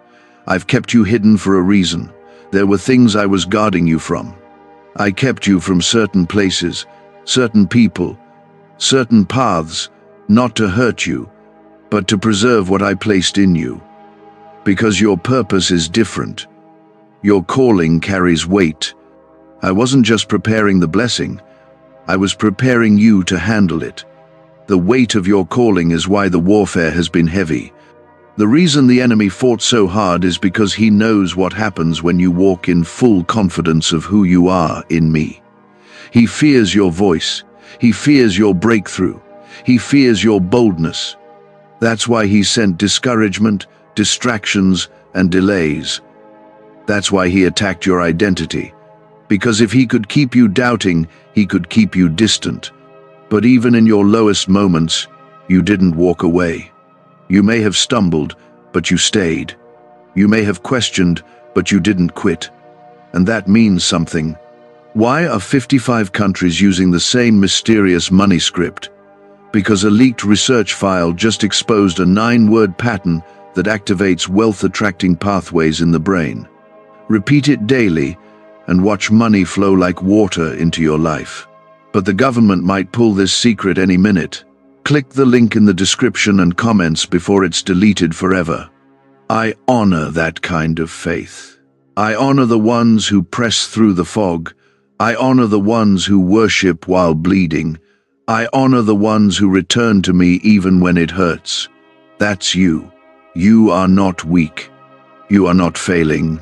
I've kept you hidden for a reason. There were things I was guarding you from. I kept you from certain places, certain people, certain paths, not to hurt you, but to preserve what I placed in you. Because your purpose is different. Your calling carries weight. I wasn't just preparing the blessing. I was preparing you to handle it. The weight of your calling is why the warfare has been heavy. The reason the enemy fought so hard is because he knows what happens when you walk in full confidence of who you are in me. He fears your voice. He fears your breakthrough. He fears your boldness. That's why he sent discouragement, distractions, and delays. That's why he attacked your identity. Because if he could keep you doubting, he could keep you distant. But even in your lowest moments, you didn't walk away. You may have stumbled, but you stayed. You may have questioned, but you didn't quit. And that means something. Why are 55 countries using the same mysterious money script? Because a leaked research file just exposed a 9-word pattern that activates wealth-attracting pathways in the brain. Repeat it daily and watch money flow like water into your life. But the government might pull this secret any minute. Click the link in the description and comments before it's deleted forever. I honor that kind of faith. I honor the ones who press through the fog. I honor the ones who worship while bleeding. I honor the ones who return to me even when it hurts. That's you. You are not weak. You are not failing.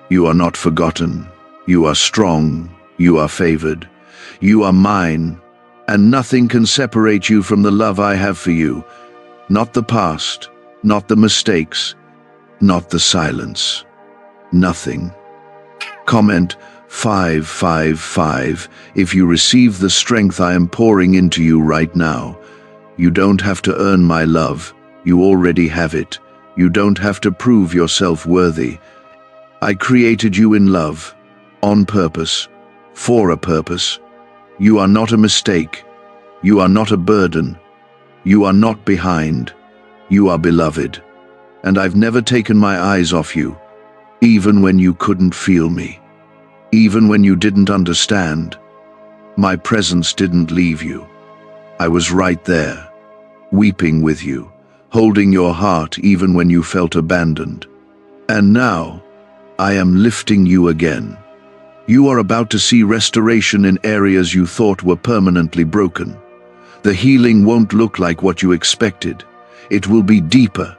You are not forgotten. You are strong. You are favored. You are mine. And nothing can separate you from the love I have for you. Not the past, not the mistakes, not the silence. Nothing. Comment 555 if you receive the strength I am pouring into you right now. You don't have to earn my love. You already have it. You don't have to prove yourself worthy. I created you in love, on purpose, for a purpose. You are not a mistake. You are not a burden. You are not behind. You are beloved. And I've never taken my eyes off you, even when you couldn't feel me. Even when you didn't understand. My presence didn't leave you. I was right there, weeping with you, holding your heart even when you felt abandoned. And now, I am lifting you again. You are about to see restoration in areas you thought were permanently broken. The healing won't look like what you expected. It will be deeper.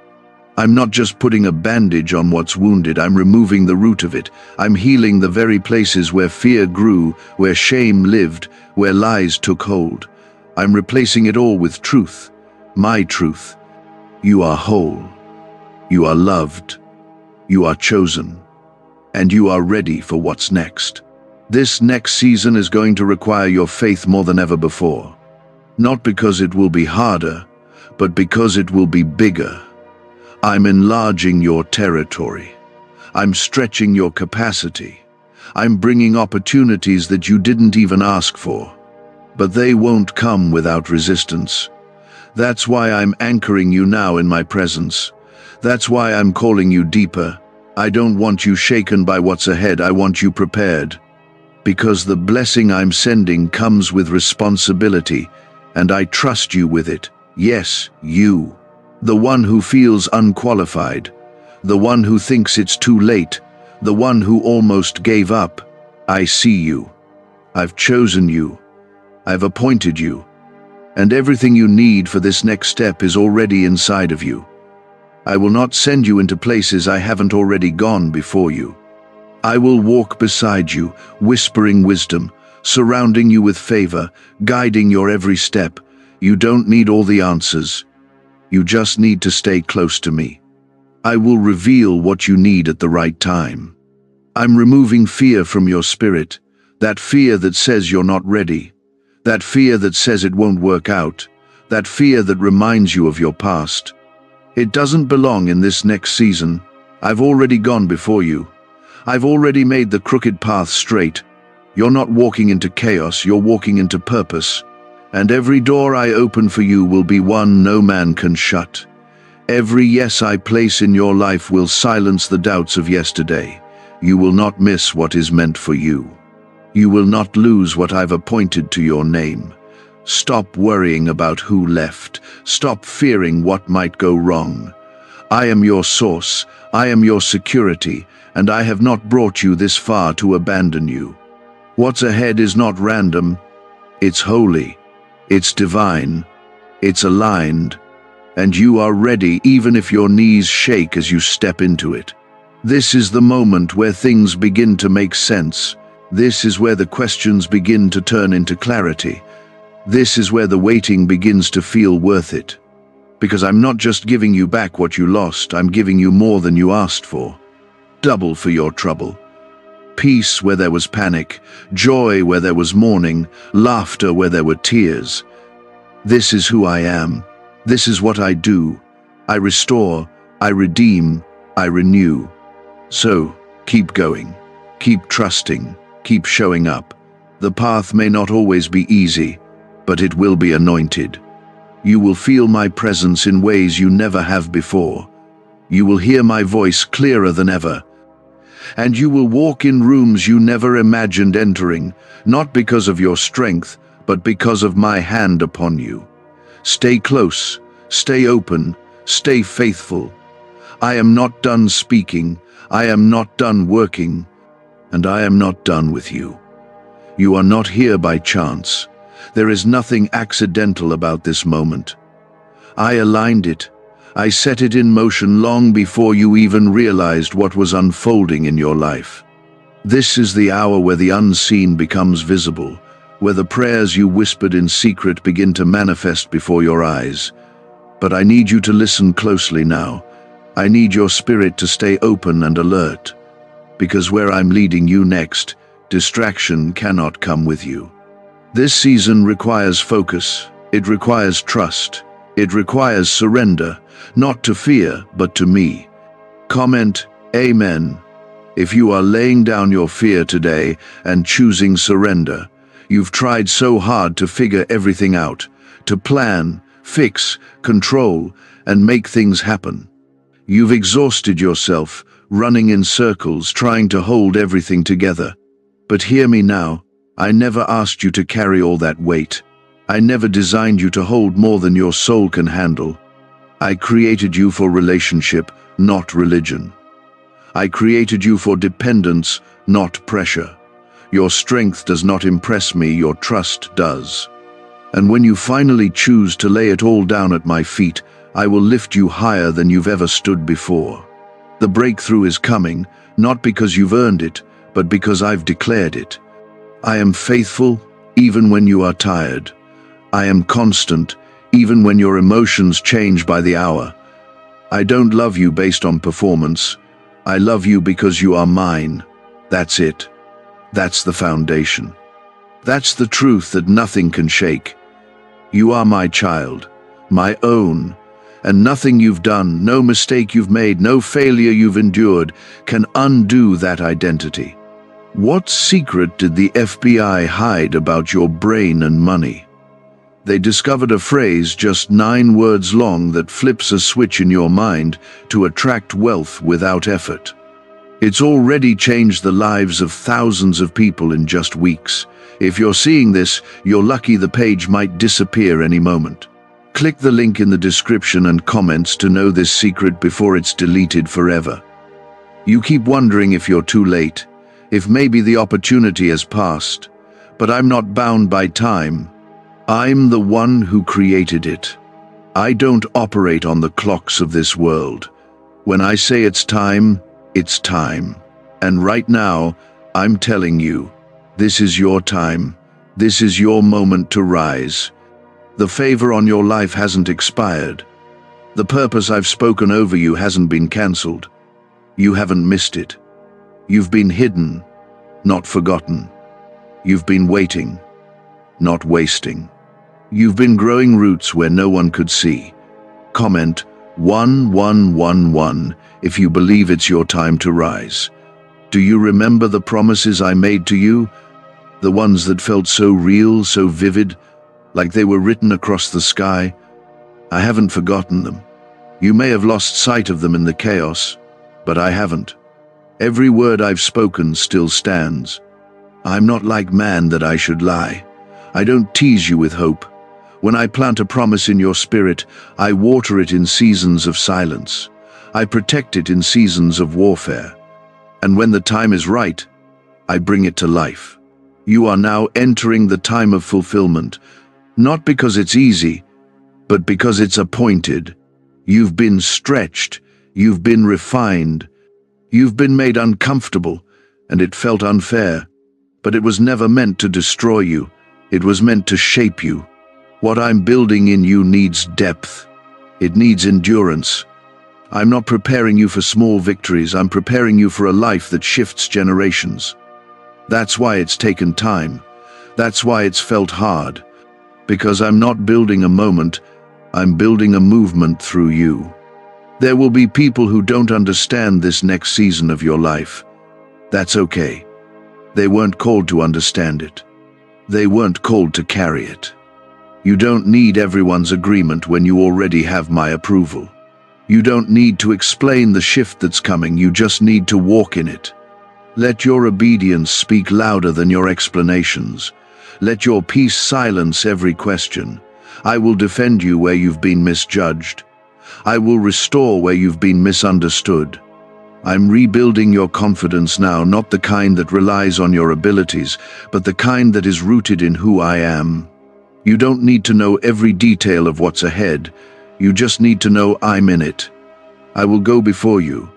I'm not just putting a bandage on what's wounded, I'm removing the root of it. I'm healing the very places where fear grew, where shame lived, where lies took hold. I'm replacing it all with truth, my truth. You are whole. You are loved. You are chosen. And you are ready for what's next. This next season is going to require your faith more than ever before. Not because it will be harder, but because it will be bigger. I'm enlarging your territory. I'm stretching your capacity. I'm bringing opportunities that you didn't even ask for. But they won't come without resistance. That's why I'm anchoring you now in my presence. That's why I'm calling you deeper. I don't want you shaken by what's ahead, I want you prepared. Because the blessing I'm sending comes with responsibility, and I trust you with it. Yes, you. The one who feels unqualified. The one who thinks it's too late. The one who almost gave up. I see you. I've chosen you. I've appointed you. And everything you need for this next step is already inside of you. I will not send you into places I haven't already gone before you. I will walk beside you, whispering wisdom, surrounding you with favor, guiding your every step. You don't need all the answers. You just need to stay close to me. I will reveal what you need at the right time. I'm removing fear from your spirit, that fear that says you're not ready, that fear that says it won't work out, that fear that reminds you of your past. It doesn't belong in this next season. I've already gone before you. I've already made the crooked path straight. You're not walking into chaos, you're walking into purpose. And every door I open for you will be one no man can shut. Every yes I place in your life will silence the doubts of yesterday. You will not miss what is meant for you. You will not lose what I've appointed to your name. Stop worrying about who left. Stop fearing what might go wrong. I am your source. I am your security, and I have not brought you this far to abandon you. What's ahead is not random. It's holy. It's divine. It's aligned. And you are ready even if your knees shake as you step into it. This is the moment where things begin to make sense. This is where the questions begin to turn into clarity. This is where the waiting begins to feel worth it. Because I'm not just giving you back what you lost, I'm giving you more than you asked for. Double for your trouble. Peace where there was panic, joy where there was mourning, laughter where there were tears. This is who I am. This is what I do. I restore, I redeem, I renew. So, keep going. Keep trusting, keep showing up. The path may not always be easy, but it will be anointed. You will feel my presence in ways you never have before. You will hear my voice clearer than ever. And you will walk in rooms you never imagined entering, not because of your strength, but because of my hand upon you. Stay close, stay open, stay faithful. I am not done speaking, I am not done working, and I am not done with you. You are not here by chance. There is nothing accidental about this moment. I aligned it. I set it in motion long before you even realized what was unfolding in your life. This is the hour where the unseen becomes visible, where the prayers you whispered in secret begin to manifest before your eyes. But I need you to listen closely now. I need your spirit to stay open and alert, because where I'm leading you next, distraction cannot come with you. This season requires focus. It requires trust. It requires surrender, not to fear, but to me. Comment, Amen, if you are laying down your fear today and choosing surrender. You've tried so hard to figure everything out, to plan, fix, control, and make things happen. You've exhausted yourself, running in circles, trying to hold everything together. But hear me now, I never asked you to carry all that weight. I never designed you to hold more than your soul can handle. I created you for relationship, not religion. I created you for dependence, not pressure. Your strength does not impress me, your trust does. And when you finally choose to lay it all down at my feet, I will lift you higher than you've ever stood before. The breakthrough is coming, not because you've earned it, but because I've declared it. I am faithful, even when you are tired. I am constant, even when your emotions change by the hour. I don't love you based on performance. I love you because you are mine. That's it. That's the foundation. That's the truth that nothing can shake. You are my child, my own, and nothing you've done, no mistake you've made, no failure you've endured can undo that identity. What secret did the FBI hide about your brain and money? They discovered a phrase just 9 words long that flips a switch in your mind to attract wealth without effort. It's already changed the lives of thousands of people in just weeks. If you're seeing this, you're lucky. The page might disappear any moment. Click the link in the description and comments to know this secret before it's deleted forever. You keep wondering if you're too late, if maybe the opportunity has passed, but I'm not bound by time. I'm the one who created it. I don't operate on the clocks of this world. When I say it's time, it's time. And right now, I'm telling you, this is your time. This is your moment to rise. The favor on your life hasn't expired. The purpose I've spoken over you hasn't been cancelled. You haven't missed it. You've been hidden, not forgotten. You've been waiting, not wasting. You've been growing roots where no one could see. Comment 1111 if you believe it's your time to rise. Do you remember the promises I made to you? The ones that felt so real, so vivid, like they were written across the sky? I haven't forgotten them. You may have lost sight of them in the chaos, but I haven't. Every word I've spoken still stands. I'm not like man that I should lie. I don't tease you with hope. When I plant a promise in your spirit, I water it in seasons of silence. I protect it in seasons of warfare. And when the time is right, I bring it to life. You are now entering the time of fulfillment, not because it's easy, but because it's appointed. You've been stretched, you've been refined, you've been made uncomfortable, and it felt unfair. But it was never meant to destroy you. It was meant to shape you. What I'm building in you needs depth. It needs endurance. I'm not preparing you for small victories. I'm preparing you for a life that shifts generations. That's why it's taken time. That's why it's felt hard. Because I'm not building a moment, I'm building a movement through you. There will be people who don't understand this next season of your life. That's okay. They weren't called to understand it. They weren't called to carry it. You don't need everyone's agreement when you already have my approval. You don't need to explain the shift that's coming, you just need to walk in it. Let your obedience speak louder than your explanations. Let your peace silence every question. I will defend you where you've been misjudged. I will restore where you've been misunderstood. I'm rebuilding your confidence now, not the kind that relies on your abilities, but the kind that is rooted in who I am. You don't need to know every detail of what's ahead. You just need to know I'm in it. I will go before you.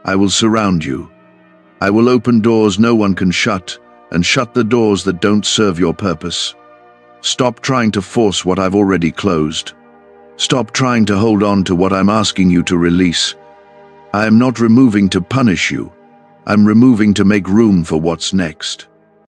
I will surround you. I will open doors no one can shut, and shut the doors that don't serve your purpose. Stop trying to force what I've already closed. Stop trying to hold on to what I'm asking you to release. I am not removing to punish you. I'm removing to make room for what's next.